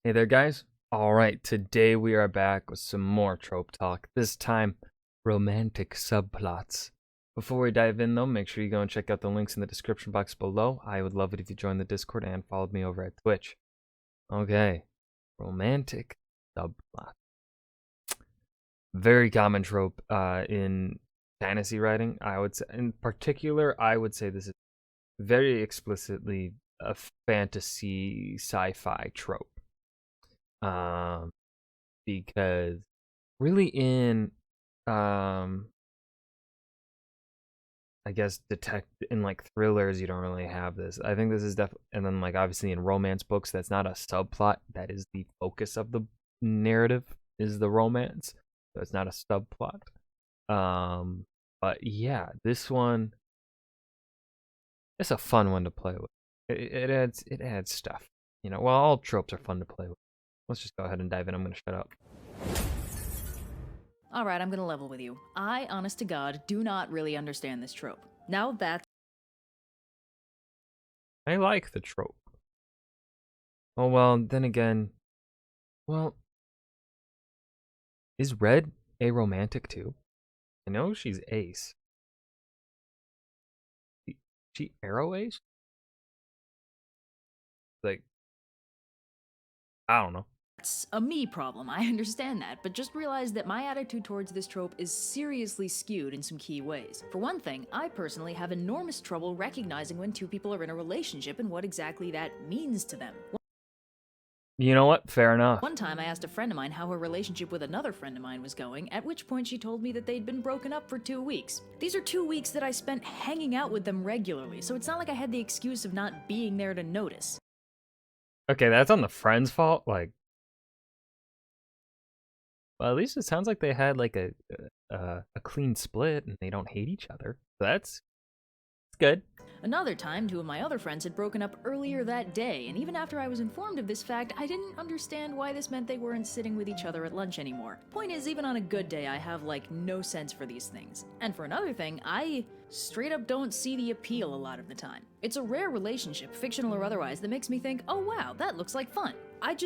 Hey there, guys. All right, today we are back with some more trope talk. This time, romantic subplots. Before we dive in, though, make sure you go and check out the links in the description box below. I would love it if you joined the Discord and followed me over at Twitch. Okay, romantic subplot. Very common trope in fantasy writing. I would say, in particular, I would say this is very explicitly a fantasy sci-fi trope. Because really in I guess in like thrillers you don't really have this. I think this is definitely, and then like obviously in romance books that's not a subplot, that is the focus of the narrative, is the romance, so it's not a subplot. But yeah, this one, it's a fun one to play with. It adds stuff, well, all tropes are fun to play with. Let's just go ahead and dive in. I'm gonna shut up. Alright, I'm gonna level with you. I, honest to God, do not really understand this trope. Now that's I like the trope. Oh, well, then again, well, is Red a romantic too? I know she's ace. She arrow ace? Like, I don't know. a me problem, I understand that, but just realize that my attitude towards this trope is seriously skewed in some key ways. For one thing, I personally have enormous trouble recognizing when two people are in a relationship and what exactly that means to them. You know what? Fair enough. One time I asked a friend of mine how her relationship with another friend of mine was going, at which point she told me that they'd been broken up for 2 weeks. These are 2 weeks that I spent hanging out with them regularly, so it's not like I had the excuse of not being there to notice. Okay, that's on the friend's fault. Like, well, at least it sounds like they had like a clean split and they don't hate each other. So that's good. Another time, two of my other friends had broken up earlier that day, and even after I was informed of this fact, I didn't understand why this meant they weren't sitting with each other at lunch anymore. Point is, even on a good day, I have, like, no sense for these things. And for another thing, I straight up don't see the appeal a lot of the time. It's a rare relationship, fictional or otherwise, that makes me think, oh wow, that looks like fun. I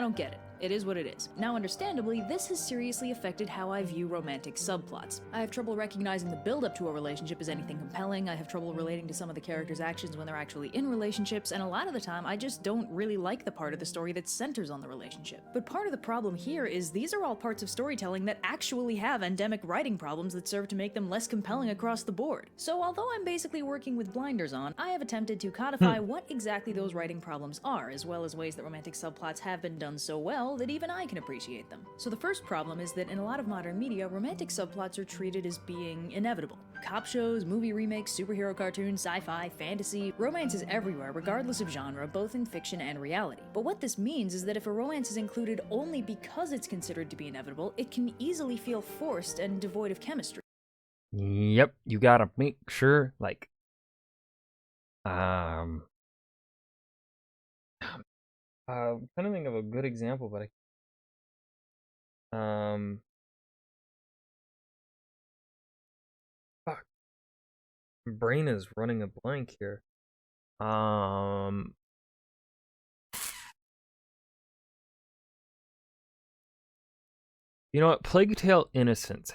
don't get it. It is what it is. Now, understandably, this has seriously affected how I view romantic subplots. I have trouble recognizing the build-up to a relationship as anything compelling, I have trouble relating to some of the characters' actions when they're actually in relationships, and a lot of the time, I just don't really like the part of the story that centers on the relationship. But part of the problem here is these are all parts of storytelling that actually have endemic writing problems that serve to make them less compelling across the board. So although I'm basically working with blinders on, I have attempted to codify what exactly those writing problems are, as well as ways that romantic subplots have been done so well that even I can appreciate them. So the first problem is that in a lot of modern media, romantic subplots are treated as being inevitable. Cop shows, movie remakes, superhero cartoons, sci-fi, fantasy, romance is everywhere regardless of genre, both in fiction and reality. But what this means is that if a romance is included only because it's considered to be inevitable, it can easily feel forced and devoid of chemistry. Yep, you gotta make sure, like, I'm trying to think of a good example, but fuck, my brain is running a blank here. You know what? Plague Tale Innocence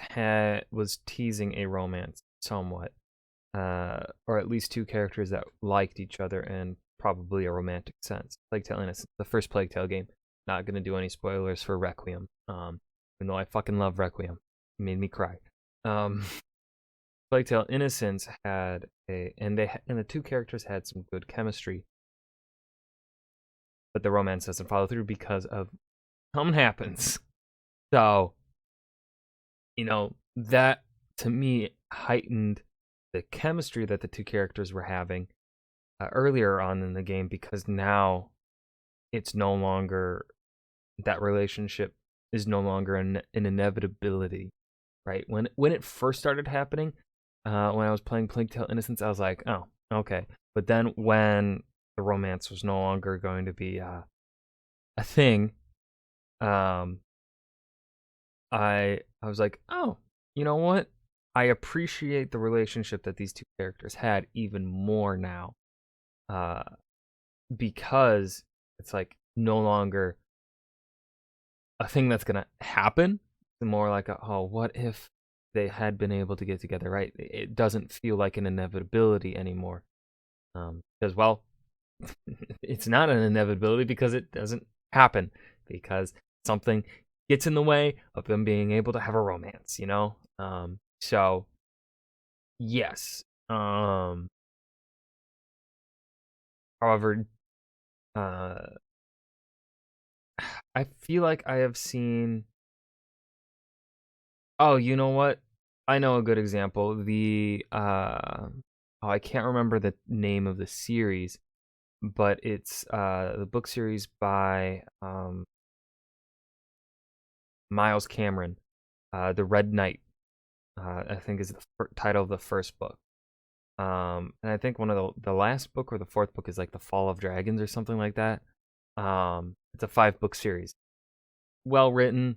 was teasing a romance somewhat, or at least two characters that liked each other in probably a romantic sense. Plague Tale Innocence, the first Plague Tale game. Not gonna do any spoilers for Requiem. Even though I fucking love Requiem, it made me cry. Plague Tale Innocence had and the two characters had some good chemistry, but the romance doesn't follow through because of something happens. So, that to me heightened the chemistry that the two characters were having earlier on in the game, because now it's no longer, that relationship is no longer an inevitability, right? When it first started happening, when I was playing Plague Tale Innocence, I was like, oh, okay. But then when the romance was no longer going to be a thing, I was like, oh, you know what? I appreciate the relationship that these two characters had even more now, because it's like no longer a thing that's gonna happen. It's more like oh, what if they had been able to get together, right? It doesn't feel like an inevitability anymore. Because well, it's not an inevitability because it doesn't happen because something gets in the way of them being able to have a romance, you know? So yes. However, uh I feel like I have seen. Oh, you know what? I know a good example. Oh, I can't remember the name of the series, but it's the book series by Miles Cameron. The Red Knight, I think is the title of the first book. And I think one of the last book or the fourth book is like The Fall of Dragons or something like that. It's a 5-book series. Well written.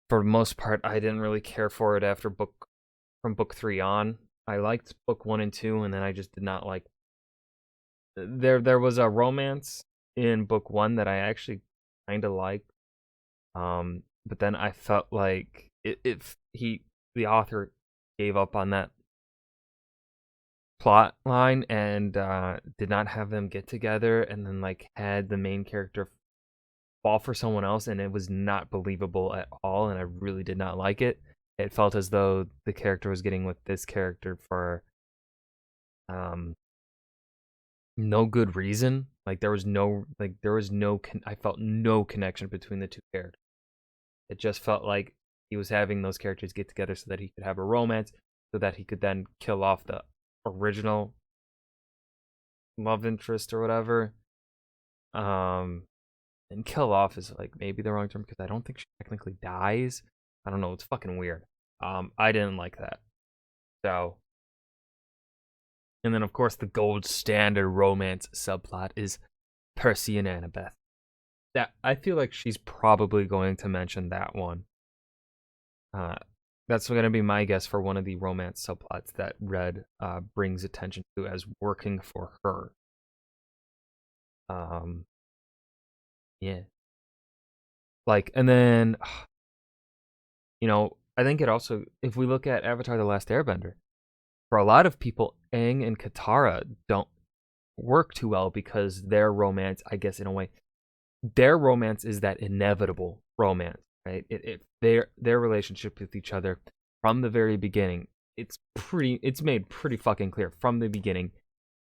For the most part, I didn't really care for it after from book 3 on. I liked book 1 and 2, and then I just did not like. There was a romance in book 1 that I actually kind of liked. But then I felt like if the author gave up on that plot line and did not have them get together, and then like had the main character fall for someone else, and it was not believable at all, and I really did not like it. It felt as though the character was getting with this character for no good reason. Like I felt no connection between the two characters. It just felt like he was having those characters get together so that he could have a romance, so that he could then kill off the original love interest or whatever. And kill off is like maybe the wrong term because I don't think she technically dies. I don't know. It's fucking weird. I didn't like that. So, and then of course the gold standard romance subplot is Percy and Annabeth. That I feel like she's probably going to mention that one. That's going to be my guess for one of the romance subplots that Red brings attention to as working for her. Yeah. Like, and then, I think it also, if we look at Avatar: The Last Airbender, for a lot of people, Aang and Katara don't work too well because their romance, I guess, in a way, their romance is that inevitable romance, right? Their relationship with each other from the very beginning, it's made pretty fucking clear from the beginning,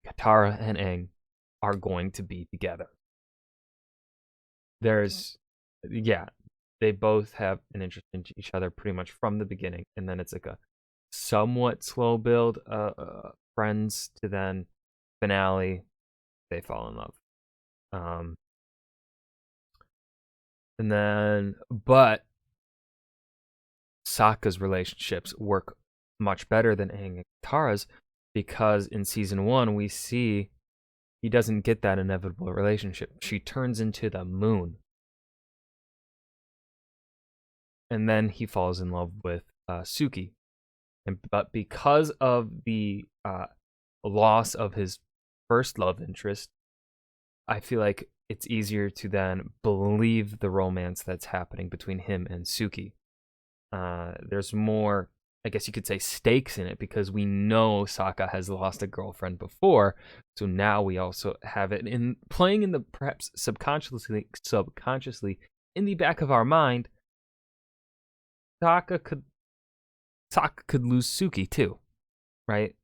Katara and Aang are going to be together. Yeah, they both have an interest in each other pretty much from the beginning, and then it's like a somewhat slow build, friends to then finale, they fall in love. And then, but Sokka's relationships work much better than Aang and Katara's because in season 1 we see he doesn't get that inevitable relationship. She turns into the moon. And then he falls in love with Suki. But because of the loss of his first love interest, I feel like it's easier to then believe the romance that's happening between him and Suki. There's more, I guess you could say, stakes in it because we know Sokka has lost a girlfriend before, so now we also have it in playing in the perhaps subconsciously in the back of our mind. Sokka could lose Suki too, right?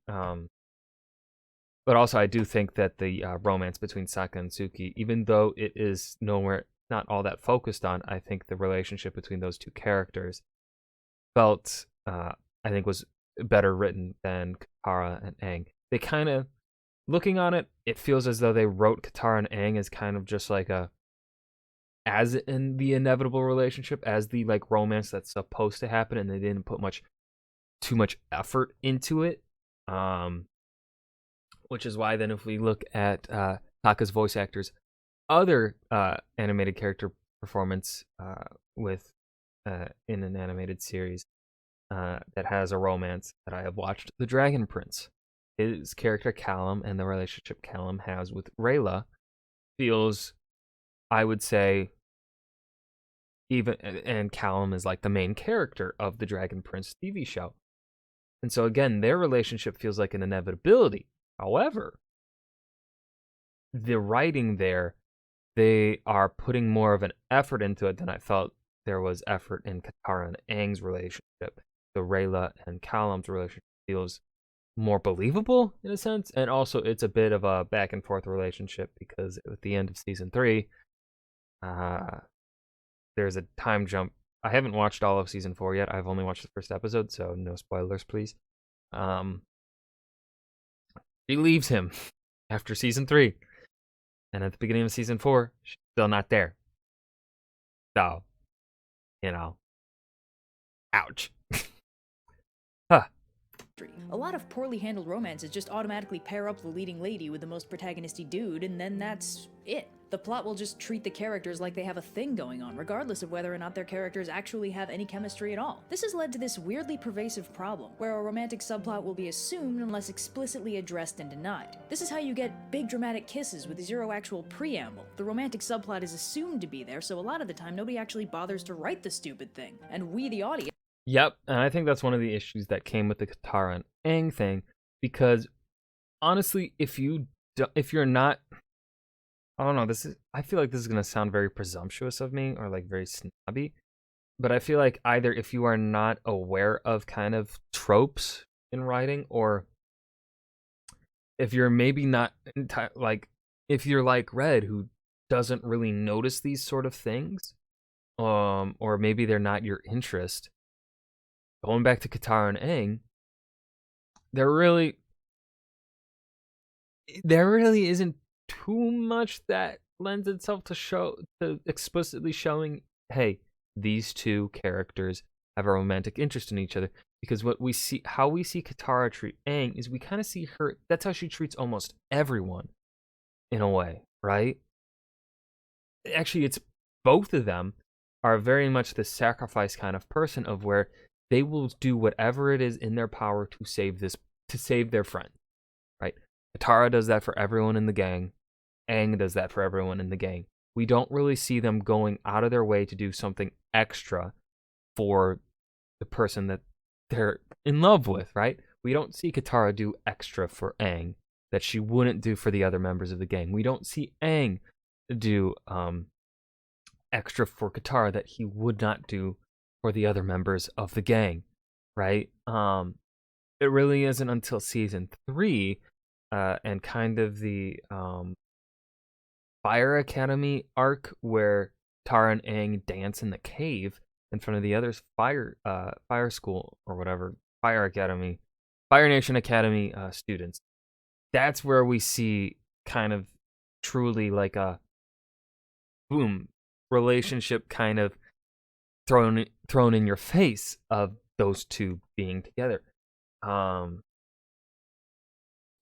But also I do think that the romance between Sokka and Suki, even though it is not all that focused on, I think the relationship between those two characters felt, I think, was better written than Katara and Aang. They kind of, looking on it, it feels as though they wrote Katara and Aang as kind of just like as in the inevitable relationship, as the like romance that's supposed to happen, and they didn't put too much effort into it. Which is why then if we look at Sokka's voice actor's other animated character performance with in an animated series that has a romance that I have watched, The Dragon Prince. His character Callum and the relationship Callum has with Rayla feels, I would say, and Callum is like the main character of the Dragon Prince TV show. And so again, their relationship feels like an inevitability. However, the writing there, they are putting more of an effort into it than I felt there was effort in Katara and Aang's relationship. So Rayla and Callum's relationship feels more believable in a sense, and also it's a bit of a back and forth relationship because at the end of season 3, there's a time jump. I haven't watched all of season 4 yet. I've only watched the first episode, so no spoilers, please. She leaves him after season 3, and at the beginning of season 4, she's still not there. So, ouch. Huh. A lot of poorly handled romances just automatically pair up the leading lady with the most protagonisty dude, and then that's it. The plot will just treat the characters like they have a thing going on, regardless of whether or not their characters actually have any chemistry at all. This has led to this weirdly pervasive problem, where a romantic subplot will be assumed unless explicitly addressed and denied. This is how you get big dramatic kisses with zero actual preamble. The romantic subplot is assumed to be there, so a lot of the time nobody actually bothers to write the stupid thing, and we, the audience... Yep, and I think that's one of the issues that came with the Katara and Aang thing, because honestly, if you're not, I don't know, I feel like this is gonna sound very presumptuous of me or like very snobby, but I feel like either if you are not aware of kind of tropes in writing, or if you're maybe not like if you're like Red, who doesn't really notice these sort of things, or maybe they're not your interest. Going back to Katara and Aang, there really isn't too much that lends itself to explicitly showing, hey, these two characters have a romantic interest in each other. Because how we see Katara treat Aang is we kind of see her. That's how she treats almost everyone, in a way, right? Actually, it's both of them are very much the sacrifice kind of person, of where they will do whatever it is in their power to save their friend, right? Katara does that for everyone in the gang. Aang does that for everyone in the gang. We don't really see them going out of their way to do something extra for the person that they're in love with, right? We don't see Katara do extra for Aang that she wouldn't do for the other members of the gang. We don't see Aang do extra for Katara that he would not do for the other members of the gang, right? It really isn't until season 3 and kind of the Fire Academy arc where Tara and Aang dance in the cave in front of the others fire school or whatever, Fire Academy, Fire Nation Academy students. That's where we see kind of truly like a boom relationship kind of thrown in your face of those two being together.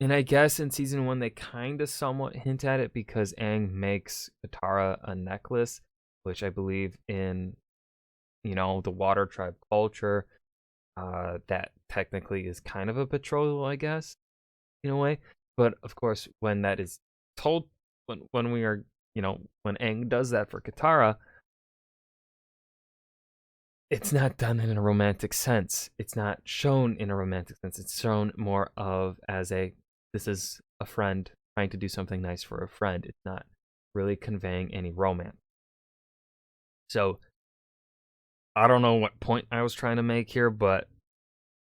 And I guess in season 1 they kind of somewhat hint at it because Aang makes Katara a necklace, which I believe in the Water Tribe culture, that technically is kind of a betrothal, I guess, in a way. But of course, when that is told, when we are, when Aang does that for Katara, it's not done in a romantic sense. It's not shown in a romantic sense. It's shown more of as this is a friend trying to do something nice for a friend. It's not really conveying any romance. So, I don't know what point I was trying to make here, but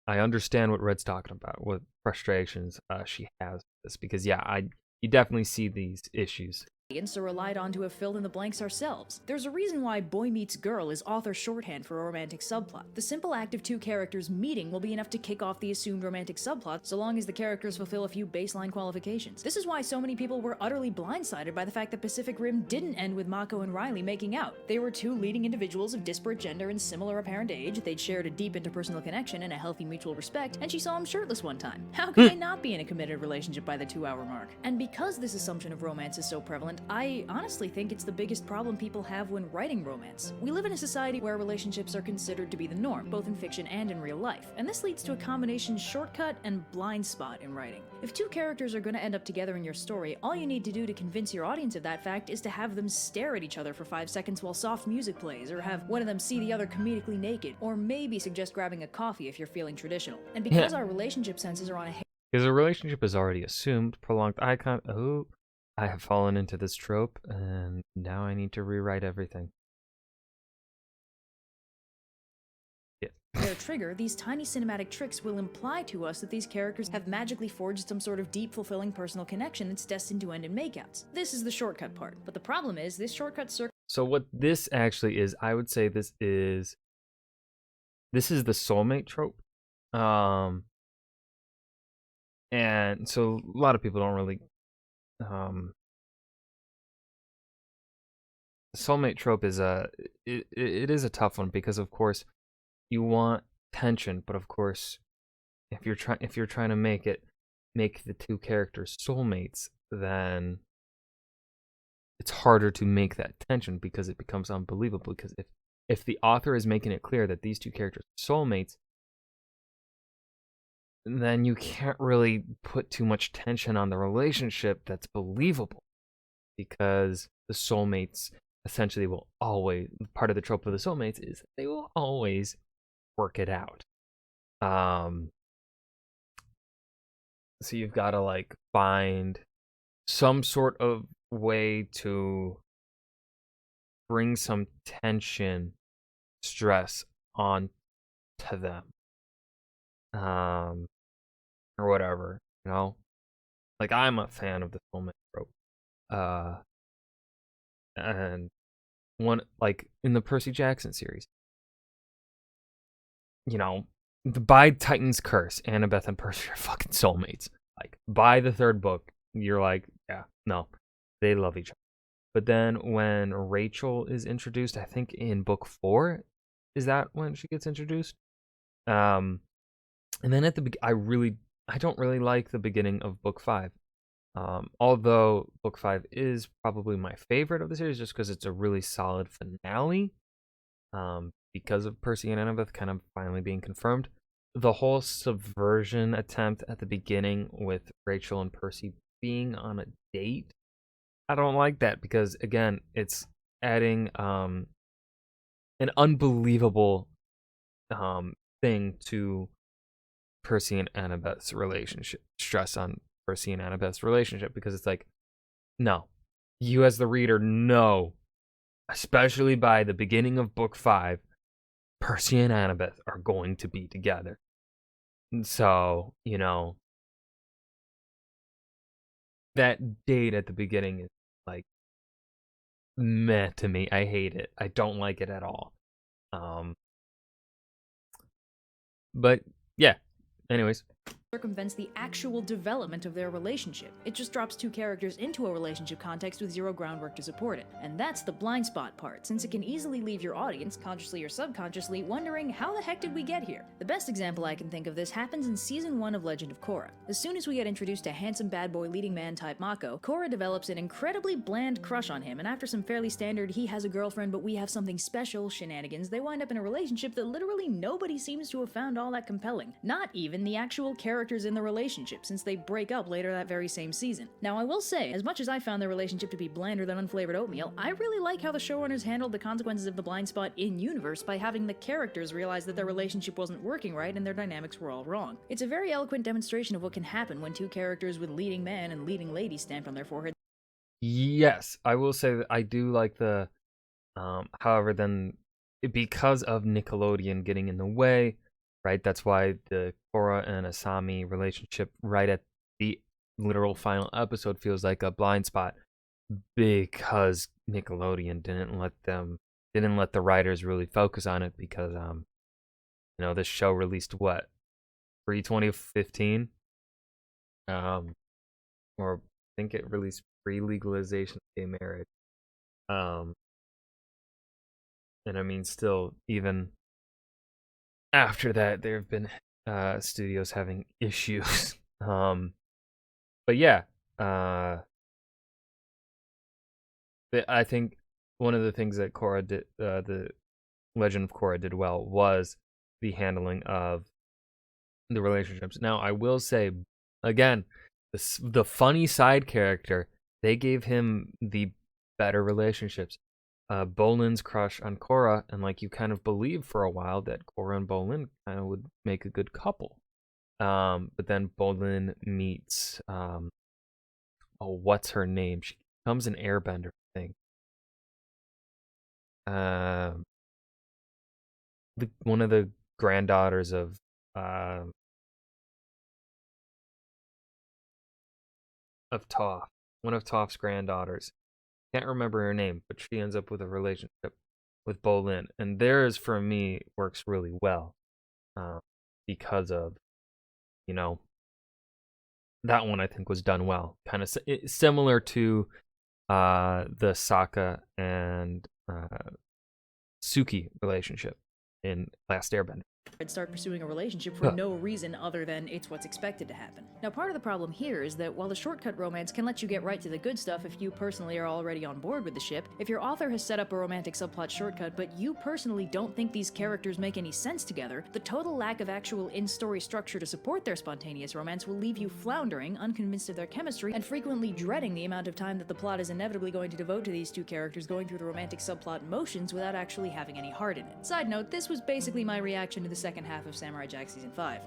I understand what Red's talking about, what frustrations she has with this. Because, yeah, you definitely see these issues. So relied on to have filled in the blanks ourselves. There's a reason why boy meets girl is author shorthand for a romantic subplot. The simple act of two characters meeting will be enough to kick off the assumed romantic subplot, so long as the characters fulfill a few baseline qualifications. This is why so many people were utterly blindsided by the fact that Pacific Rim didn't end with Mako and Riley making out. They were two leading individuals of disparate gender and similar apparent age, they'd shared a deep interpersonal connection and a healthy mutual respect, and she saw him shirtless one time. How could they not be in a committed relationship by the 2-hour mark? And because this assumption of romance is so prevalent, I honestly think it's the biggest problem people have when writing romance. We live in a society where relationships are considered to be the norm, both in fiction and in real life, and this leads to a combination shortcut and blind spot in writing. If two characters are going to end up together in your story, all you need to do to convince your audience of that fact is to have them stare at each other for 5 seconds while soft music plays, or have one of them see the other comedically naked, or maybe suggest grabbing a coffee if you're feeling traditional. And because our relationship senses are on a because a relationship is already assumed, prolonged eye contact. Oh, I have fallen into this trope, and now I need to rewrite everything. Their trigger, these tiny cinematic tricks will imply to us that these characters have magically forged some sort of deep, fulfilling personal connection that's destined to end in makeouts. This is the shortcut part, but the problem is, this shortcut So what this actually is, I would say this is the soulmate trope. And so a lot of people don't really soulmate trope is it is a tough one, because of course you want tension, but of course if you're trying to make the two characters soulmates, then it's harder to make that tension because it becomes unbelievable. Because if the author is making it clear that these two characters are soulmates, then you can't really put too much tension on the relationship that's believable, because the soulmates essentially will always, part of the trope of the soulmates is they will always work it out. So you've got to like find some sort of way to bring some tension, stress on to them, or whatever, you know. Like, I'm a fan of the soulmate trope, and one, like in the Percy Jackson series, you know, by Titan's Curse, Annabeth and Percy are fucking soulmates. Like, by the third book, you're like, yeah, no, they love each other. But then when Rachel is introduced, I think in book 4, is that when she gets introduced? And then at the I don't really like the beginning of book 5. Although book 5 is probably my favorite of the series, just because it's a really solid finale. Because of Percy and Annabeth kind of finally being confirmed. The whole subversion attempt at the beginning with Rachel and Percy being on a date, I don't like that, because again, it's adding an unbelievable thing to Percy and Annabeth's relationship, stress on Percy and Annabeth's relationship, because it's like, no, you as the reader know, especially by the beginning of book 5, Percy and Annabeth are going to be together. And so, you know, that date at the beginning is like meh to me. I hate it. I don't like it at all. But yeah, anyways. Circumvents the actual development of their relationship. It just drops two characters into a relationship context with zero groundwork to support it. And that's the blind spot part, since it can easily leave your audience, consciously or subconsciously, wondering how the heck did we get here? The best example I can think of this happens in season 1 of Legend of Korra. As soon as we get introduced to handsome bad boy leading man type Mako, Korra develops an incredibly bland crush on him, and after some fairly standard he has a girlfriend but we have something special shenanigans, they wind up in a relationship that literally nobody seems to have found all that compelling. Not even the actual characters in the relationship, since they break up later that very same season. Now, I will say, as much as I found their relationship to be blander than unflavored oatmeal, I really like how the showrunners handled the consequences of the blind spot in-universe by having the characters realize that their relationship wasn't working right and their dynamics were all wrong. It's a very eloquent demonstration of what can happen when two characters with leading man and leading lady stamped on their forehead. Yes, I will say that I do like the, however, then, because of Nickelodeon getting in the way, right? That's why the Korra and Asami relationship right at the literal final episode feels like a blind spot, because Nickelodeon didn't let the writers really focus on it, because you know, this show released what, pre-2015, or I think it released pre-legalization of gay marriage, and I mean, still, even after that, there have been studios having issues. But yeah, I think one of the things that Korra did, the Legend of Korra did well, was the handling of the relationships. Now, I will say, again, the funny side character, they gave him the better relationships. Bolin's crush on Korra, and like you kind of believe for a while that Korra and Bolin kind of would make a good couple. But then Bolin meets, what's her name? She becomes an airbender thing. One of the granddaughters of Toph, one of Toph's granddaughters. Can't remember her name, but she ends up with a relationship with Bolin, and theirs for me works really well, because of, you know, that one I think was done well, kind of similar to the Sokka and Suki relationship in Last Airbender. And start pursuing a relationship for no reason other than it's what's expected to happen. Now, part of the problem here is that while the shortcut romance can let you get right to the good stuff if you personally are already on board with the ship, if your author has set up a romantic subplot shortcut but you personally don't think these characters make any sense together, the total lack of actual in-story structure to support their spontaneous romance will leave you floundering, unconvinced of their chemistry, and frequently dreading the amount of time that the plot is inevitably going to devote to these two characters going through the romantic subplot motions without actually having any heart in it. Side note, this was basically my reaction to the second half of Samurai Jack Season 5.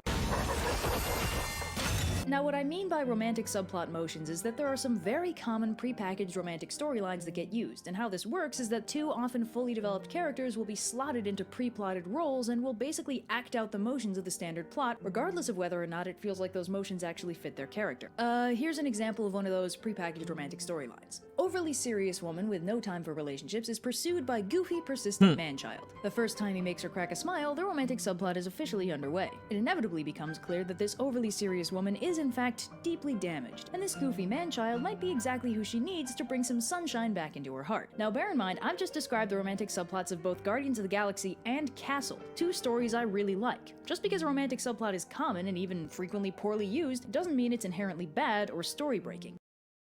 Now, what I mean by romantic subplot motions is that there are some very common prepackaged romantic storylines that get used, and how this works is that two often fully developed characters will be slotted into pre-plotted roles and will basically act out the motions of the standard plot, regardless of whether or not it feels like those motions actually fit their character. Here's an example of one of those prepackaged romantic storylines. Overly serious woman with no time for relationships is pursued by goofy, persistent man-child. The first time he makes her crack a smile, the romantic subplot is officially underway. It inevitably becomes clear that this overly serious woman is in fact deeply damaged, and this goofy man-child might be exactly who she needs to bring some sunshine back into her heart. Now bear in mind, I've just described the romantic subplots of both Guardians of the Galaxy and Castle, two stories I really like. Just because a romantic subplot is common and even frequently poorly used doesn't mean it's inherently bad or story-breaking.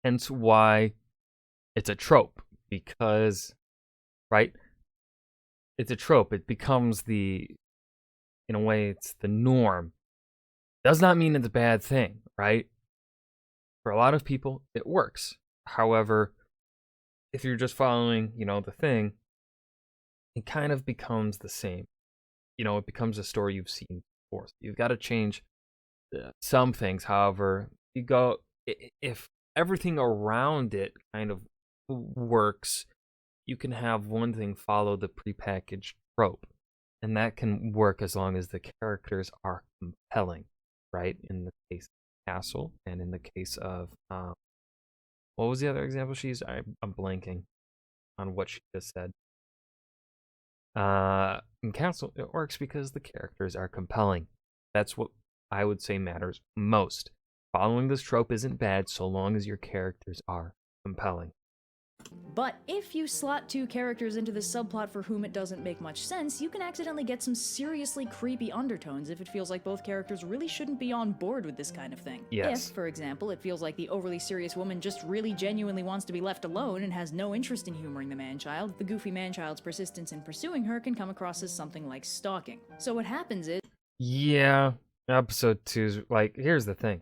Hence why it's a trope, because, right? It's a trope. It becomes in a way, it's the norm. Does not mean it's a bad thing, right? For a lot of people, it works. However, if you're just following, the thing, it kind of becomes the same. It becomes a story you've seen before. So you've got to change some things. However, if everything around it kind of works, you can have one thing follow the prepackaged trope, and that can work as long as the characters are compelling, right? In the case of Castle, and in the case of what was the other example she used? I'm blanking on what she just said. In Castle, it works because the characters are compelling. That's what I would say matters most. Following this trope isn't bad so long as your characters are compelling. But if you slot two characters into the subplot for whom it doesn't make much sense, you can accidentally get some seriously creepy undertones if it feels like both characters really shouldn't be on board with this kind of thing. Yes. If, for example, it feels like the overly serious woman just really genuinely wants to be left alone and has no interest in humoring the man-child, the goofy man-child's persistence in pursuing her can come across as something like stalking. So what happens is... Yeah, episode 2's here's the thing.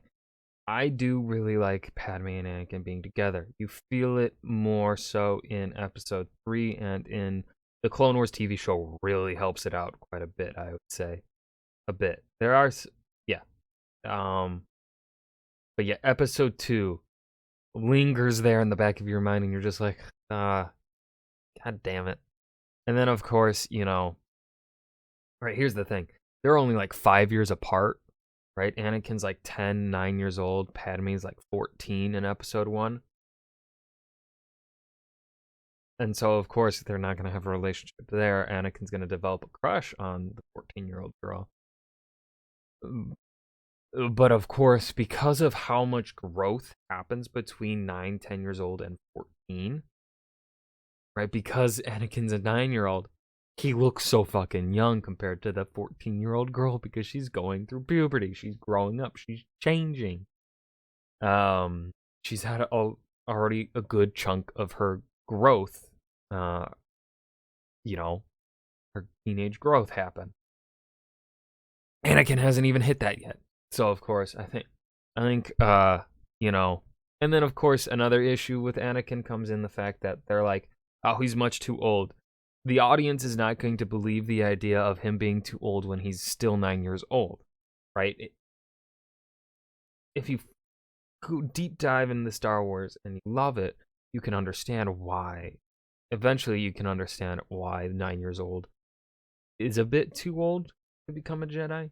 I do really like Padme and Anakin being together. You feel it more so in episode 3, and in the Clone Wars TV show really helps it out quite a bit, I would say. A bit. There are, yeah. But yeah, episode 2 lingers there in the back of your mind, and you're just like, God damn it. And then, of course, right, here's the thing. They're only 5 years apart. Right, Anakin's 9 years old. Padme's 14 in episode 1. And so, of course, they're not going to have a relationship there. Anakin's going to develop a crush on the 14-year-old girl. But, of course, because of how much growth happens between 9, 10 years old and 14, right, because Anakin's a 9-year-old, he looks so fucking young compared to the 14-year-old girl because she's going through puberty. She's growing up. She's changing. She's had already a good chunk of her growth, uh, you know, her teenage growth happen. Anakin hasn't even hit that yet. So of course, I think, you know, and then of course another issue with Anakin comes in the fact that they're like, oh, he's much too old. The audience is not going to believe the idea of him being too old when he's still 9 years old, right? If you go deep dive into Star Wars and you love it, you can understand why. Eventually, you can understand why 9 years old is a bit too old to become a Jedi.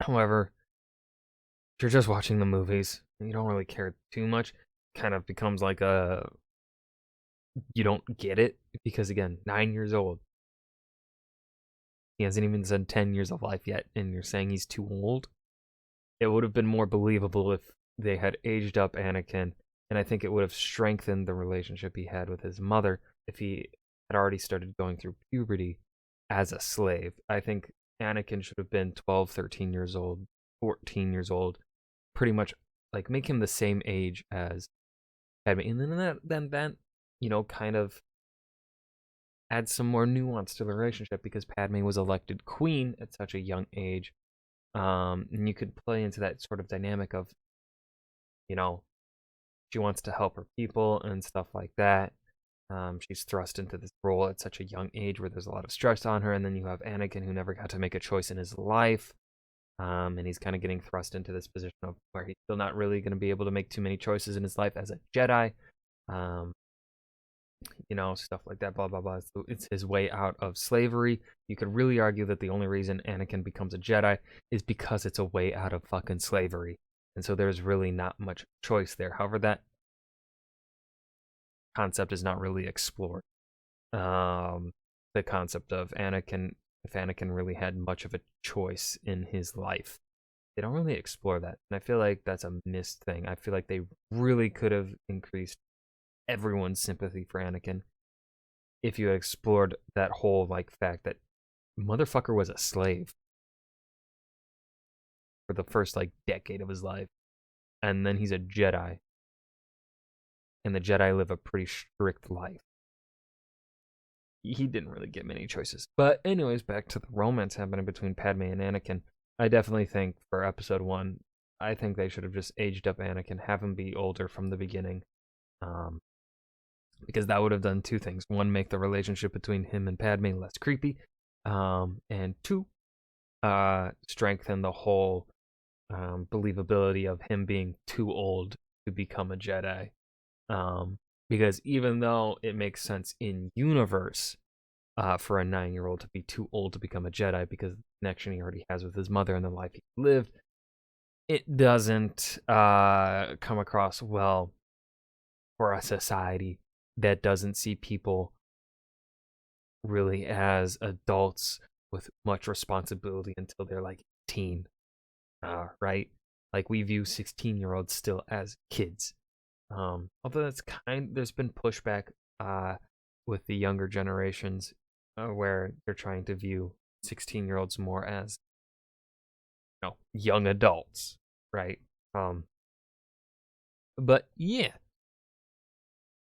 However, if you're just watching the movies and you don't really care too much, it kind of becomes like you don't get it because again, 9 years old. He hasn't even said 10 years of life yet, and you're saying he's too old. It would have been more believable if they had aged up Anakin, and I think it would have strengthened the relationship he had with his mother if he had already started going through puberty as a slave. I think Anakin should have been 12, 13 years old, 14 years old, pretty much like make him the same age as Padme. And then that, kind of add some more nuance to the relationship because Padme was elected queen at such a young age. And you could play into that sort of dynamic of, she wants to help her people and stuff like that. She's thrust into this role at such a young age where there's a lot of stress on her. And then you have Anakin who never got to make a choice in his life. And he's kind of getting thrust into this position of where he's still not really going to be able to make too many choices in his life as a Jedi. Stuff like that, blah, blah, blah. So it's his way out of slavery. You could really argue that the only reason Anakin becomes a Jedi is because it's a way out of fucking slavery. And so there's really not much choice there. However, that concept is not really explored. The concept of Anakin, if Anakin really had much of a choice in his life. They don't really explore that. And I feel like that's a missed thing. I feel like they really could have increased everyone's sympathy for Anakin if you had explored that whole fact that motherfucker was a slave for the first decade of his life, and then he's a Jedi, and the Jedi live a pretty strict life. He didn't really get many choices. But anyways, back to the romance happening between Padme and Anakin. I definitely think for episode 1, I think they should have just aged up Anakin, have him be older from the beginning. Because that would have done two things. One, make the relationship between him and Padme less creepy. And two, strengthen the whole believability of him being too old to become a Jedi. Because even though it makes sense in universe for a 9-year-old to be too old to become a Jedi because of the connection he already has with his mother and the life he lived, it doesn't come across well for a society that doesn't see people really as adults with much responsibility until they're 18, right? We view 16-year-olds still as kids. Although there's been pushback with the younger generations where they're trying to view 16-year-olds more as young adults, right? But yeah,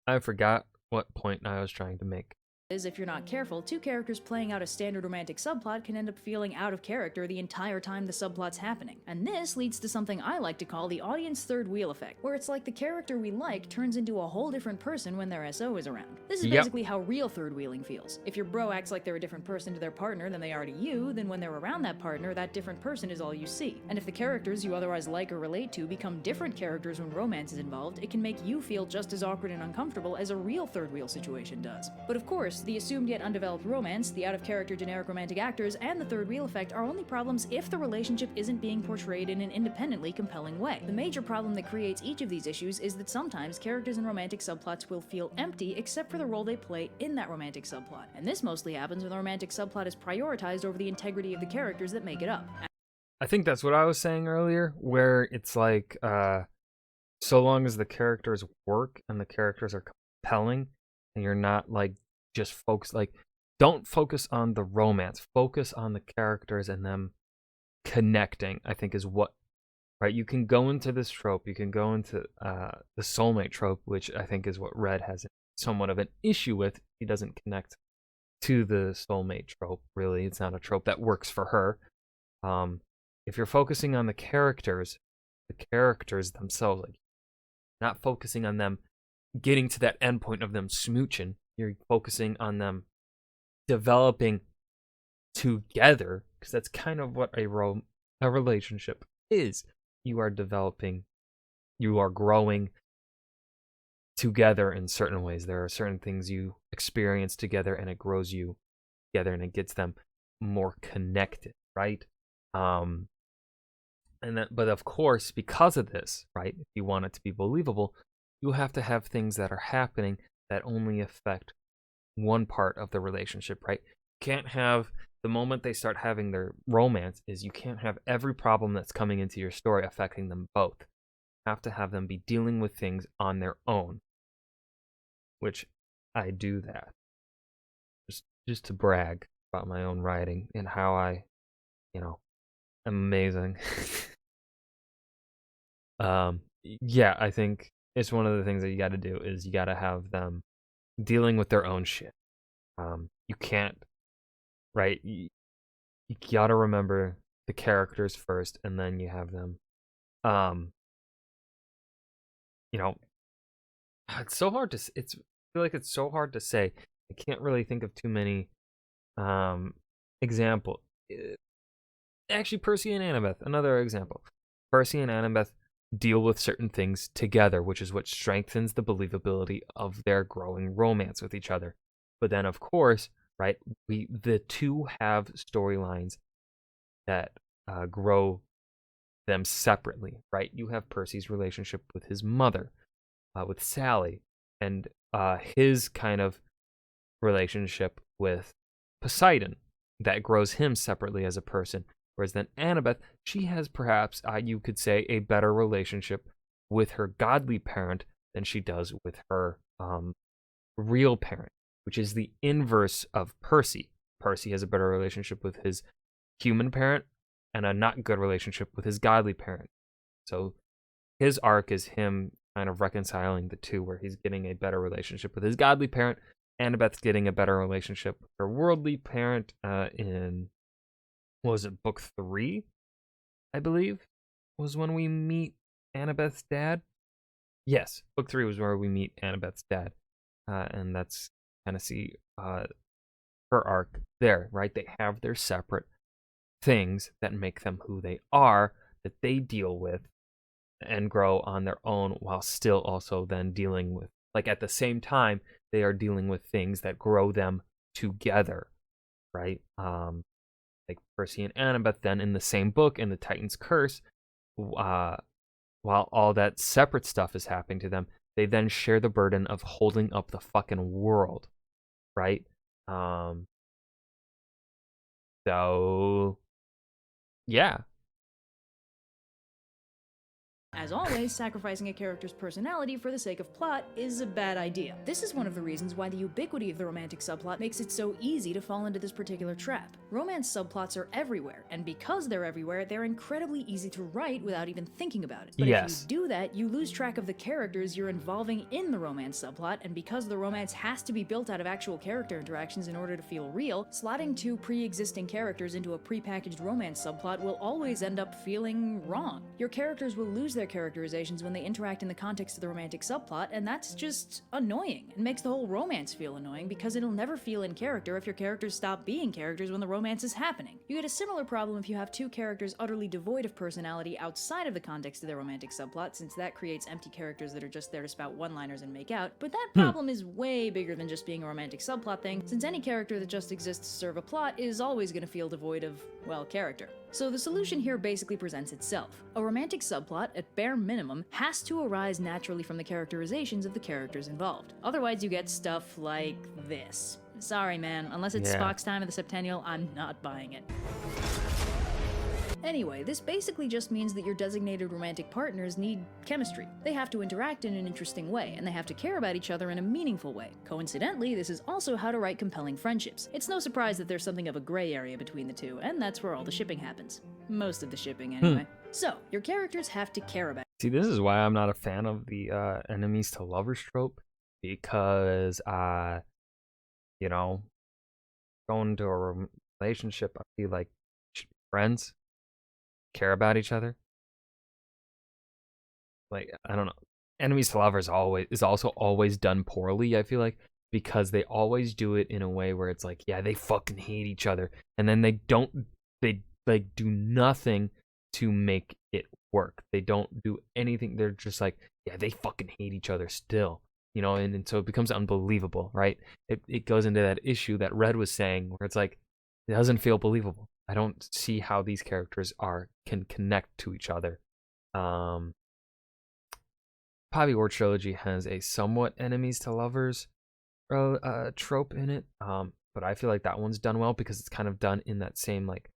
I forgot what point I was trying to make. Is if you're not careful, two characters playing out a standard romantic subplot can end up feeling out of character the entire time the subplot's happening. And this leads to something I like to call the audience third wheel effect, where it's like the character we like turns into a whole different person when their SO is around. This is basically how real third wheeling feels. If your bro acts like they're a different person to their partner than they are to you, then when they're around that partner, that different person is all you see. And if the characters you otherwise like or relate to become different characters when romance is involved, it can make you feel just as awkward and uncomfortable as a real third wheel situation does. But of course, the assumed yet undeveloped romance, the out-of-character generic romantic actors, and the third wheel effect are only problems if the relationship isn't being portrayed in an independently compelling way. The major problem that creates each of these issues is that sometimes characters in romantic subplots will feel empty except for the role they play in that romantic subplot. And this mostly happens when the romantic subplot is prioritized over the integrity of the characters that make it up. I think that's what I was saying earlier, where it's so long as the characters work and the characters are compelling, and you're not just focus don't focus on the romance, focus on the characters and them connecting, I think is what, right? You can go into this trope, you can go into the soulmate trope, which I think is what Red has in somewhat of an issue with. He doesn't connect to the soulmate trope, really. It's not a trope that works for her. If you're focusing on the characters themselves, like not focusing on them getting to that end point of them smooching, you're focusing on them developing together, because that's kind of what a relationship is. You are developing, you are growing together in certain ways. There are certain things you experience together, and it grows you together, and it gets them more connected, right? But of course, because of this, right, if you want it to be believable, you have to have things that are happening that only affect one part of the relationship, right? You can't have, the moment they start having their romance, is you can't have every problem that's coming into your story affecting them both. You have to have them be dealing with things on their own, which I do that. Just to brag about my own writing and how I, am amazing. Yeah, I think it's one of the things that you got to do is you got to have them dealing with their own shit. You can't, right? You got to remember the characters first, and then you have them. It's so hard to. I feel like it's so hard to say. I can't really think of too many example. Actually, Percy and Annabeth, another example. Percy and Annabeth deal with certain things together, which is what strengthens the believability of their growing romance with each other. But then, of course, right, the two have storylines that grow them separately, right? You have Percy's relationship with his mother, with Sally, and his kind of relationship with Poseidon that grows him separately as a person. Whereas then Annabeth, she has perhaps, you could say, a better relationship with her godly parent than she does with her real parent, which is the inverse of Percy. Percy has a better relationship with his human parent and a not good relationship with his godly parent. So his arc is him kind of reconciling the two, where he's getting a better relationship with his godly parent. Annabeth's getting a better relationship with her worldly parent in, what was it, book 3, I believe, was when we meet Annabeth's dad. Yes, book 3 was where we meet Annabeth's dad. And that's kind of see her arc there, right? They have their separate things that make them who they are, that they deal with and grow on their own, while still also then dealing with, like, at the same time, they are dealing with things that grow them together, right? Like Percy and Annabeth then in the same book, in the Titan's Curse, while all that separate stuff is happening to them, they then share the burden of holding up the fucking world, right? So, yeah. As always, sacrificing a character's personality for the sake of plot is a bad idea. This is one of the reasons why the ubiquity of the romantic subplot makes it so easy to fall into this particular trap. Romance subplots are everywhere, and because they're everywhere, they're incredibly easy to write without even thinking about it. But Yes. if you do that, you lose track of the characters you're involving in the romance subplot, and because the romance has to be built out of actual character interactions in order to feel real, slotting two pre-existing characters into a pre-packaged romance subplot will always end up feeling wrong. Your characters will lose their characterizations when they interact in the context of the romantic subplot, and that's just annoying. It makes the whole romance feel annoying because it'll never feel in character if your characters stop being characters when the romance is happening. You get a similar problem if you have two characters utterly devoid of personality outside of the context of their romantic subplot, since that creates empty characters that are just there to spout one-liners and make out. But that problem is way bigger than just being a romantic subplot thing, since any character that just exists to serve a plot is always going to feel devoid of, well, character. So the solution here basically presents itself. A romantic subplot, at bare minimum, has to arise naturally from the characterizations of the characters involved. Otherwise you get stuff like this. Sorry man, unless it's Spock's Time of the Septennial, I'm not buying it. Anyway, this basically just means that your designated romantic partners need chemistry. They have to interact in an interesting way, and they have to care about each other in a meaningful way. Coincidentally, this is also how to write compelling friendships. It's no surprise that there's something of a gray area between the two, and that's where all the shipping happens. Most of the shipping, anyway. So, your characters have to care about. See, this is why I'm not a fan of the enemies to lovers trope. because you know, going to a relationship, I feel like friends care about each other. Like, I don't know. Enemies to lovers always is also always done poorly, I feel like, because they always do it in a way where it's like, yeah, they fucking hate each other, and then they like do nothing to make it work. They don't do anything. They're just like, yeah, they fucking hate each other still, and so it becomes unbelievable, right? It goes into that issue that Red was saying where it's like, it doesn't feel believable. I don't see how these characters can connect to each other. Poppy War Trilogy has a somewhat enemies to lovers trope in it, but I feel like that one's done well because it's kind of done in that same like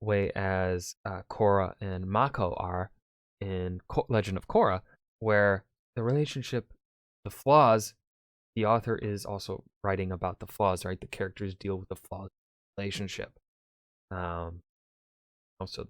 way as Korra and Mako are in Legend of Korra, where the relationship, the flaws, the author is also writing about the flaws, right? The characters deal with the flaws of the relationship. Also,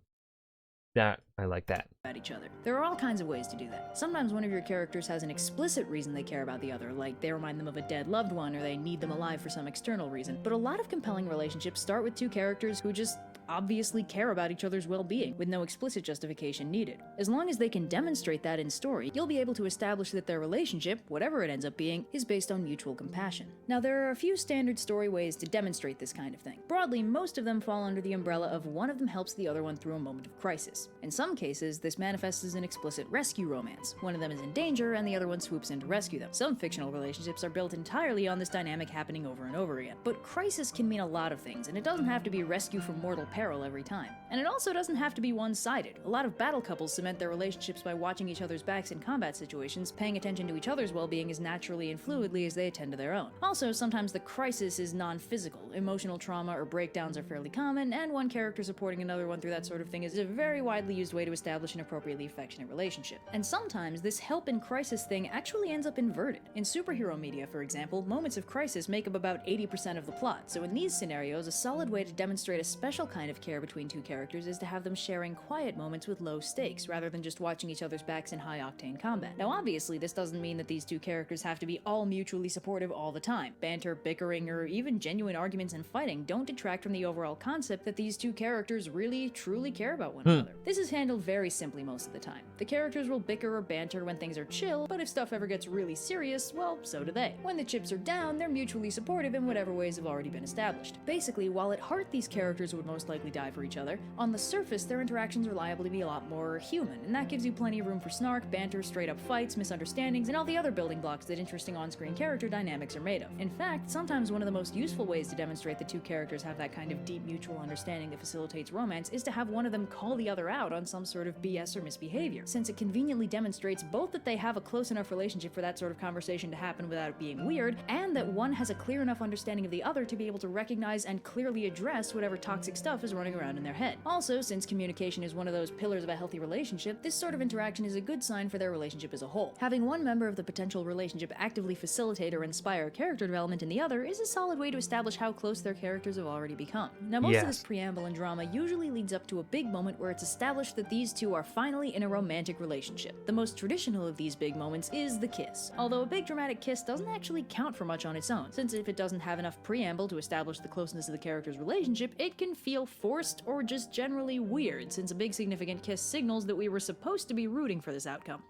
that I like that. About each other. There are all kinds of ways to do that. Sometimes one of your characters has an explicit reason they care about the other, like they remind them of a dead loved one or they need them alive for some external reason. But a lot of compelling relationships start with two characters who just obviously care about each other's well-being, with no explicit justification needed. As long as they can demonstrate that in story, you'll be able to establish that their relationship, whatever it ends up being, is based on mutual compassion. Now, there are a few standard story ways to demonstrate this kind of thing. Broadly, most of them fall under the umbrella of one of them helps the other one through a moment of crisis. In some cases, this manifests as an explicit rescue romance. One of them is in danger, and the other one swoops in to rescue them. Some fictional relationships are built entirely on this dynamic happening over and over again. But crisis can mean a lot of things, and it doesn't have to be rescue from mortal peril every time. And it also doesn't have to be one-sided. A lot of battle couples cement their relationships by watching each other's backs in combat situations, paying attention to each other's well-being as naturally and fluidly as they attend to their own. Also, sometimes the crisis is non-physical. Emotional trauma or breakdowns are fairly common, and one character supporting another one through that sort of thing is a very widely used way to establish an appropriately affectionate relationship. And sometimes this help in crisis thing actually ends up inverted. In superhero media, for example, moments of crisis make up about 80% of the plot, so in these scenarios, a solid way to demonstrate a special kind of care between two characters is to have them sharing quiet moments with low stakes, rather than just watching each other's backs in high-octane combat. Now obviously, this doesn't mean that these two characters have to be all mutually supportive all the time. Banter, bickering, or even genuine arguments and fighting don't detract from the overall concept that these two characters really, truly care about one another. This is handled very simply most of the time. The characters will bicker or banter when things are chill, but if stuff ever gets really serious, well, so do they. When the chips are down, they're mutually supportive in whatever ways have already been established. Basically, while at heart these characters would most likely die for each other, on the surface their interactions are liable to be a lot more human, and that gives you plenty of room for snark, banter, straight-up fights, misunderstandings, and all the other building blocks that interesting on-screen character dynamics are made of. In fact, sometimes one of the most useful ways to demonstrate that two characters have that kind of deep mutual understanding that facilitates romance is to have one of them call the other out on some sort of BS or misbehavior, since it conveniently demonstrates both that they have a close enough relationship for that sort of conversation to happen without it being weird, and that one has a clear enough understanding of the other to be able to recognize and clearly address whatever toxic stuff is running around in their head. Also, since communication is one of those pillars of a healthy relationship, this sort of interaction is a good sign for their relationship as a whole. Having one member of the potential relationship actively facilitate or inspire character development in the other is a solid way to establish how close their characters have already become. Now, most of this preamble and drama usually leads up to a big moment where it's established that these two are finally in a romantic relationship. The most traditional of these big moments is the kiss, although a big dramatic kiss doesn't actually count for much on its own, since if it doesn't have enough preamble to establish the closeness of the character's relationship, it can feel forced or just generally weird, since a big significant kiss signals that we were supposed to be rooting for this outcome.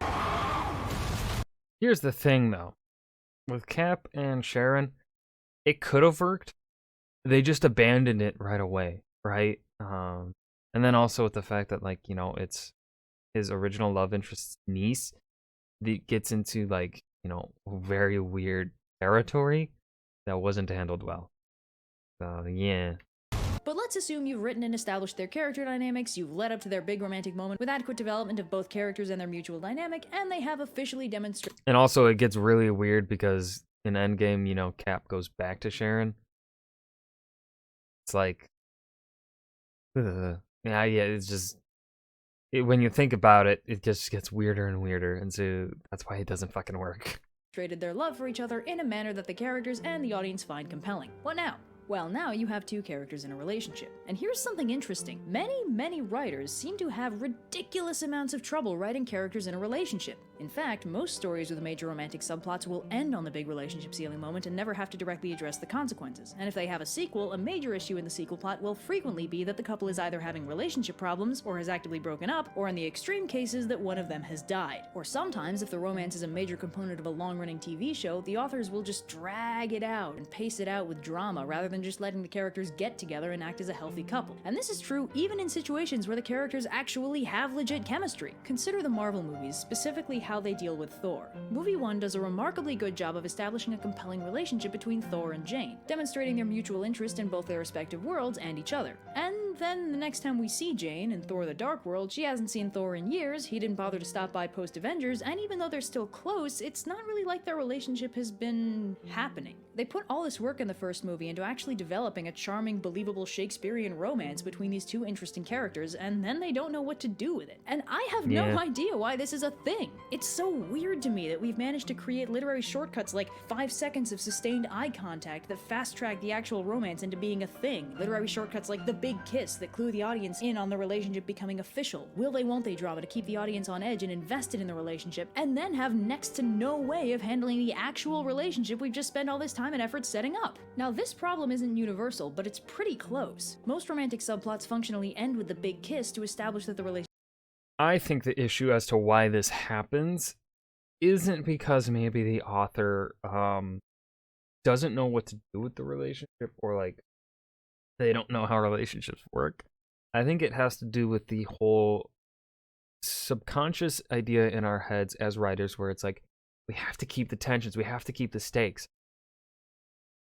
Here's the thing, though. With Cap and Sharon, it could have worked. They just abandoned it right away, right? And then also with the fact that, like, it's his original love interest's niece that gets into, like, very weird territory that wasn't handled well. So, yeah. But let's assume you've written and established their character dynamics, you've led up to their big romantic moment with adequate development of both characters and their mutual dynamic, and they have officially demonstrated. And also, it gets really weird because in Endgame, Cap goes back to Sharon. It's like, it's just, when you think about it, it just gets weirder and weirder, and so that's why it doesn't fucking work. Their love for each other in a manner that the characters and the audience find compelling. What now? Well, now you have two characters in a relationship. And here's something interesting. Many writers seem to have ridiculous amounts of trouble writing characters in a relationship. In fact, most stories with major romantic subplots will end on the big relationship sealing moment and never have to directly address the consequences. And if they have a sequel, a major issue in the sequel plot will frequently be that the couple is either having relationship problems, or has actively broken up, or in the extreme cases that one of them has died. Or sometimes, if the romance is a major component of a long-running TV show, the authors will just drag it out and pace it out with drama rather than just letting the characters get together and act as a healthy couple. And this is true even in situations where the characters actually have legit chemistry. Consider the Marvel movies, specifically how they deal with Thor. Movie 1 does a remarkably good job of establishing a compelling relationship between Thor and Jane, demonstrating their mutual interest in both their respective worlds and each other. And then the next time we see Jane in Thor: The Dark World, she hasn't seen Thor in years, he didn't bother to stop by post-Avengers, and even though they're still close, it's not really like their relationship has been happening. They put all this work in the first movie into actually developing a charming, believable Shakespearean romance between these two interesting characters, and then they don't know what to do with it. And I have no idea why this is a thing. It's so weird to me that we've managed to create literary shortcuts like 5 seconds of sustained eye contact that fast-track the actual romance into being a thing. Literary shortcuts like the big kiss that clue the audience in on the relationship becoming official. Will they, won't they drama to keep the audience on edge and invested in the relationship, and then have next to no way of handling the actual relationship we've just spent all this time and effort setting up. Now, this problem isn't universal, but it's pretty close. Most romantic subplots functionally end with the big kiss to establish that the relationship. I think the issue as to why this happens isn't because maybe the author doesn't know what to do with the relationship, or like they don't know how relationships work. I think it has to do with the whole subconscious idea in our heads as writers where it's like, we have to keep the tensions, we have to keep the stakes.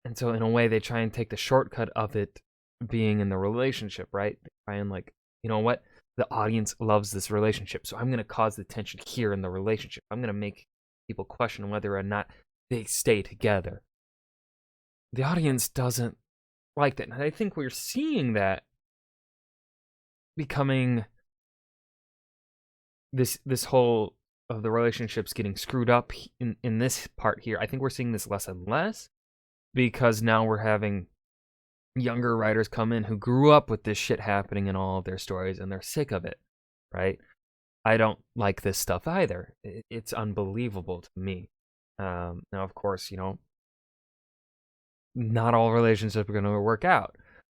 And so in a way they try and take the shortcut of it being in the relationship, right? They try and like, you know what? The audience loves this relationship, so I'm going to cause the tension here in the relationship. I'm going to make people question whether or not they stay together. The audience doesn't like that. And I think we're seeing that becoming this whole of the relationships getting screwed up in this part here. I think we're seeing this less and less because now we're having younger writers come in who grew up with this shit happening in all of their stories and they're sick of it, right? I don't like this stuff either. It's unbelievable to me. Now, of course, you know, not all relationships are going to work out.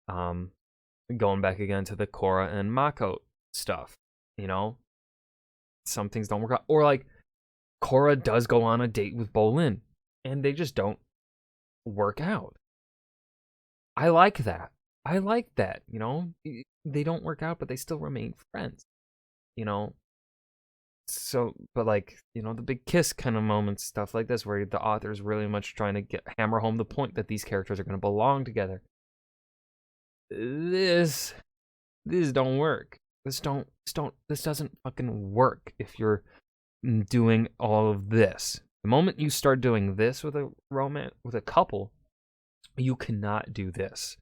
Going back again to the Korra and Mako stuff, you know, some things don't work out. Or like Korra does go on a date with Bolin and they just don't work out. I like that. I like that, you know. They don't work out, but they still remain friends, you know. So, but like, you know, the big kiss kind of moments, stuff like this, where the author is really much trying to hammer home the point that these characters are going to belong together. This don't work. This doesn't fucking work if you're doing all of this. The moment you start doing this with a romance, with a couple, you cannot do this.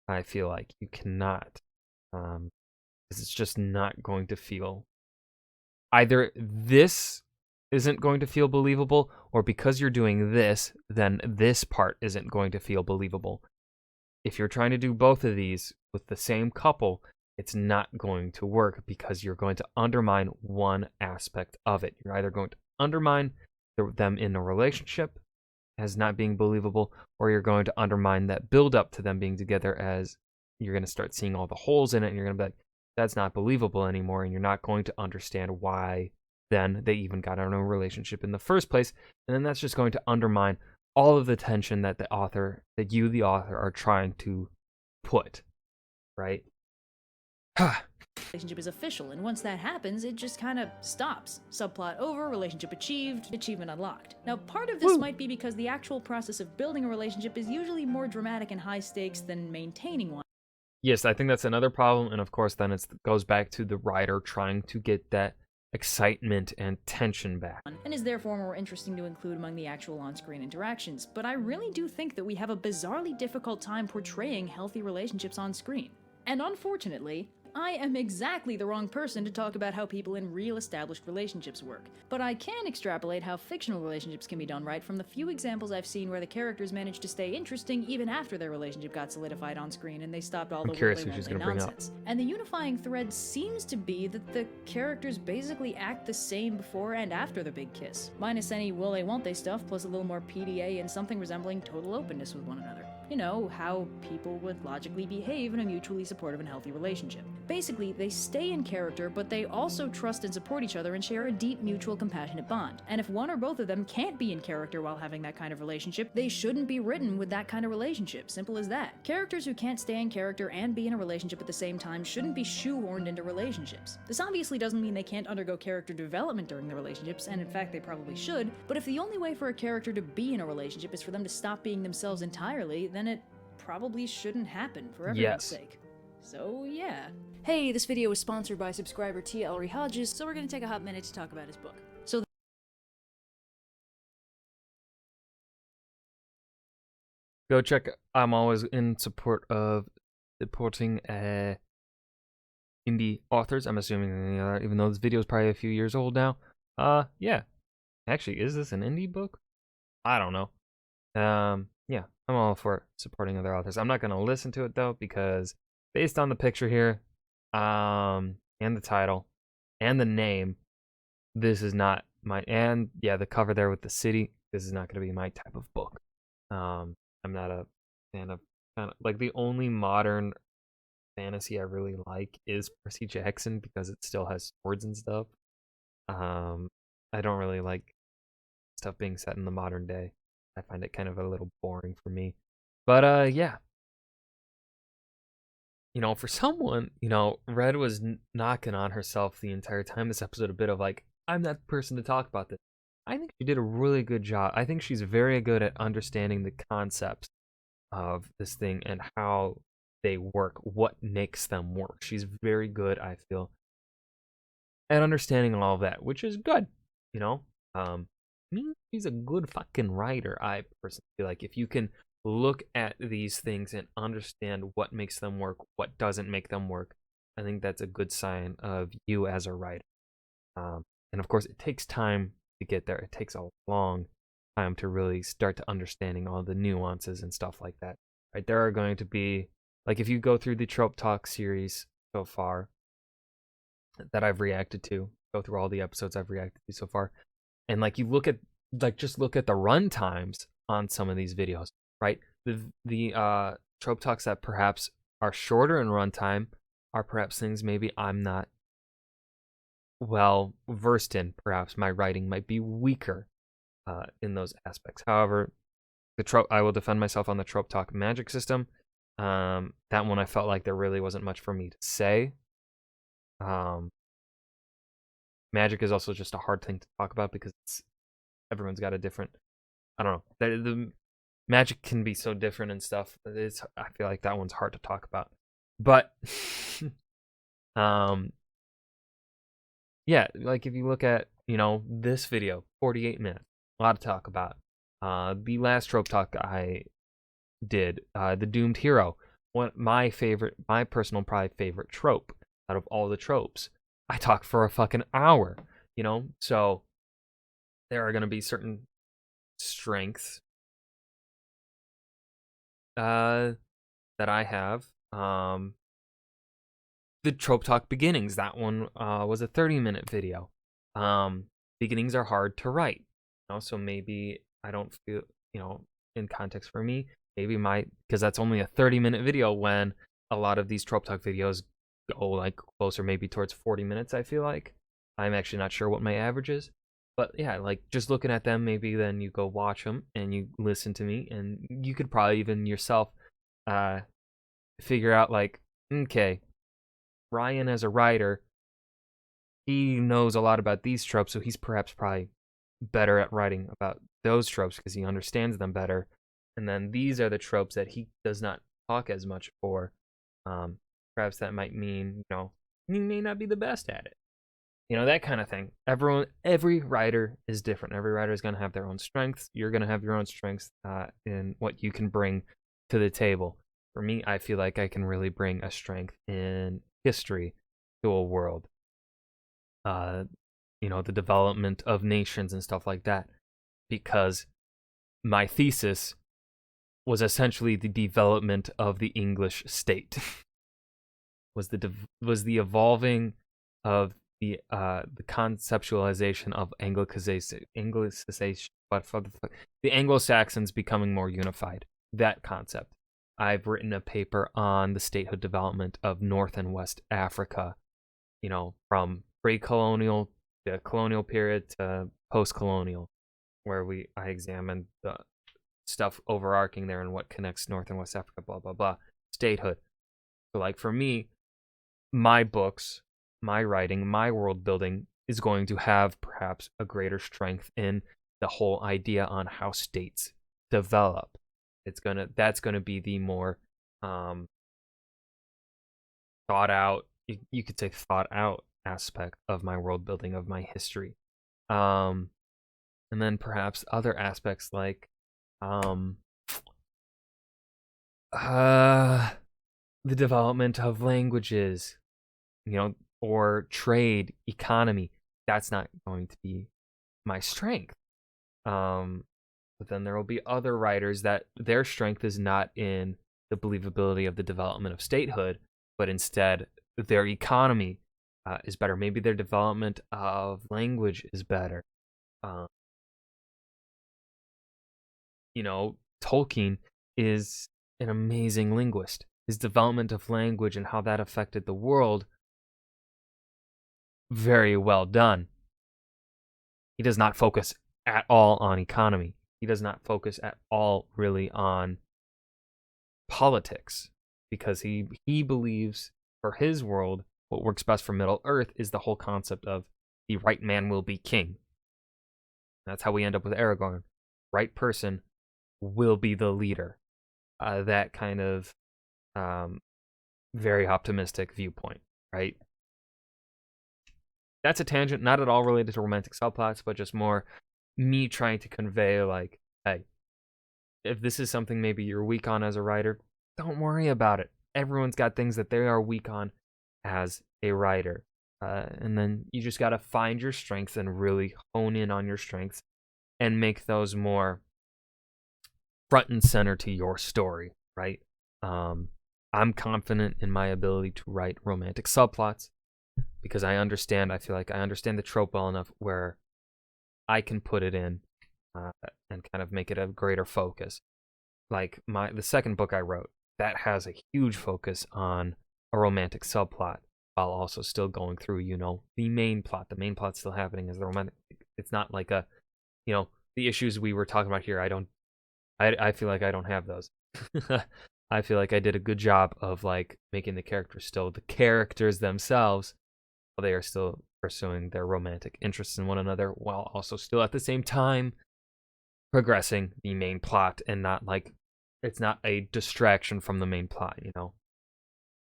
I feel like you cannot, because it's just not going to feel. Either this isn't going to feel believable, or because you're doing this, then this part isn't going to feel believable. If you're trying to do both of these with the same couple, it's not going to work because you're going to undermine one aspect of it. You're either going to undermine them in a relationship as not being believable, or you're going to undermine that build up to them being together as you're going to start seeing all the holes in it, and you're going to be like, that's not believable anymore, and you're not going to understand why then they even got in a relationship in the first place, and then that's just going to undermine all of the tension that the author, the author, are trying to put, right? Relationship is official, and once that happens, it just kind of stops. Subplot over, relationship achieved, achievement unlocked. Now, part of this might be because the actual process of building a relationship is usually more dramatic and high stakes than maintaining one. Yes, I think that's another problem, and of course then it goes back to the writer trying to get that excitement and tension back. And is therefore more interesting to include among the actual on-screen interactions, but I really do think that we have a bizarrely difficult time portraying healthy relationships on screen. And unfortunately, I am exactly the wrong person to talk about how people in real established relationships work. But I can extrapolate how fictional relationships can be done right from the few examples I've seen where the characters managed to stay interesting even after their relationship got solidified on screen and they stopped all I'm the curious will they who won't she's they gonna bring up. nonsense. And the unifying thread seems to be that the characters basically act the same before and after the big kiss, minus any will they won't they stuff, plus a little more PDA and something resembling total openness with one another. You know, how people would logically behave in a mutually supportive and healthy relationship. Basically, they stay in character, but they also trust and support each other and share a deep, mutual, compassionate bond. And if one or both of them can't be in character while having that kind of relationship, they shouldn't be written with that kind of relationship. Simple as that. Characters who can't stay in character and be in a relationship at the same time shouldn't be shoehorned into relationships. This obviously doesn't mean they can't undergo character development during the relationships, and in fact they probably should, but if the only way for a character to be in a relationship is for them to stop being themselves entirely, then it probably shouldn't happen for everyone's sake. So yeah. Hey, this video is sponsored by subscriber T. Ellery Hodges, so we're gonna take a hot minute to talk about his book. So Go check. I'm always in support of supporting indie authors. I'm assuming, even though this video is probably a few years old now. Yeah. Actually, is this an indie book? I don't know. Yeah, I'm all for supporting other authors. I'm not gonna listen to it though because based on the picture here, and the title, and the name, this is not my. And yeah, the cover there with the city. This is not gonna be my type of book. I'm not a fan of kind of like the only modern fantasy I really like is Percy Jackson because it still has swords and stuff. I don't really like stuff being set in the modern day. I find it kind of a little boring for me. But yeah. For someone, Red was knocking on herself the entire time this episode, a bit of like, I'm that person to talk about this. I think she did a really good job. I think she's very good at understanding the concepts of this thing and how they work, what makes them work. She's very good, I feel, at understanding all of that, which is good, means she's a good fucking writer. I personally feel like if you can look at these things and understand what makes them work, what doesn't make them work, I think that's a good sign of you as a writer. And of course, it takes time to get there. It takes a long time to really start to understanding all the nuances and stuff like that. Right? There are going to be, like, if you go through the Trope Talk series so far that I've reacted to, go through all the episodes I've reacted to so far, and like you look at, like, just look at the run times on some of these videos, right? The Trope Talks that perhaps are shorter in runtime are perhaps things maybe I'm not well versed in. Perhaps my writing might be weaker in those aspects. However, I will defend myself on the Trope Talk magic system. That one I felt like there really wasn't much for me to say. Magic is also just a hard thing to talk about because everyone's got a different, I don't know, the magic can be so different and stuff. I feel like that one's hard to talk about. But yeah, like if you look at, this video, 48 minutes, a lot to talk about. The last Trope Talk I did, the Doomed Hero, my personal probably favorite trope out of all the tropes. I talked for a fucking hour, so there are going to be certain strengths that I have. The Trope Talk Beginnings, that one was a 30-minute video. Beginnings are hard to write, so maybe I don't feel, in context for me, maybe because that's only a 30-minute video when a lot of these Trope Talk videos go like closer maybe towards 40 minutes, I feel like. I'm actually not sure what my average is. But yeah, like just looking at them, maybe then you go watch them and you listen to me and you could probably even yourself figure out like, okay, Ryan as a writer, he knows a lot about these tropes, so he's probably better at writing about those tropes because he understands them better. And then these are the tropes that he does not talk as much for. Perhaps that might mean, he may not be the best at it. That kind of thing. Every writer is different. Every writer is going to have their own strengths. You're going to have your own strengths in what you can bring to the table. For me, I feel like I can really bring a strength in history to a world. The development of nations and stuff like that. Because my thesis was essentially the development of the English state. was the evolving of the conceptualization of Anglicization, the Anglo-Saxons becoming more unified. That concept. I've written a paper on the statehood development of North and West Africa, from pre-colonial to colonial period to post-colonial, where I examined the stuff overarching there and what connects North and West Africa, blah, blah, blah. Statehood. So, like, for me, my books, my writing, my world building is going to have perhaps a greater strength in the whole idea on how states develop. That's gonna be the more thought out, you could say thought out aspect of my world building, of my history. And then perhaps other aspects like the development of languages, or trade, economy. That's not going to be my strength. But then there will be other writers that their strength is not in the believability of the development of statehood, but instead their economy is better. Maybe their development of language is better. Tolkien is an amazing linguist. His development of language and how that affected the world, very well done. He does not focus at all on economy. He does not focus at all really on politics, because he believes for his world, what works best for Middle Earth is the whole concept of the right man will be king. That's how we end up with Aragorn. Right person will be the leader. That kind of very optimistic viewpoint, right? That's a tangent, not at all related to romantic subplots, but just more me trying to convey, like, hey, if this is something maybe you're weak on as a writer, don't worry about it. Everyone's got things that they are weak on as a writer. And then you just got to find your strengths and really hone in on your strengths and make those more front and center to your story, right? I'm confident in my ability to write romantic subplots because I feel like I understand the trope well enough where I can put it in and kind of make it a greater focus. Like the second book I wrote, that has a huge focus on a romantic subplot while also still going through, the main plot. The main plot's still happening as the romantic. It's not like the issues we were talking about here. I feel like I don't have those. I feel like I did a good job of like making the characters still the characters themselves while they are still pursuing their romantic interests in one another, while also still at the same time progressing the main plot, and not like it's not a distraction from the main plot,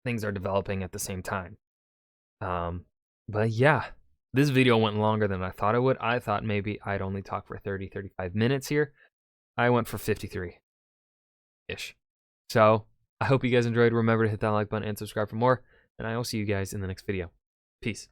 Things are developing at the same time. But yeah, this video went longer than I thought it would. I thought maybe I'd only talk for 35 minutes here. I went for 53-ish. So, I hope you guys enjoyed. Remember to hit that like button and subscribe for more, and I will see you guys in the next video. Peace.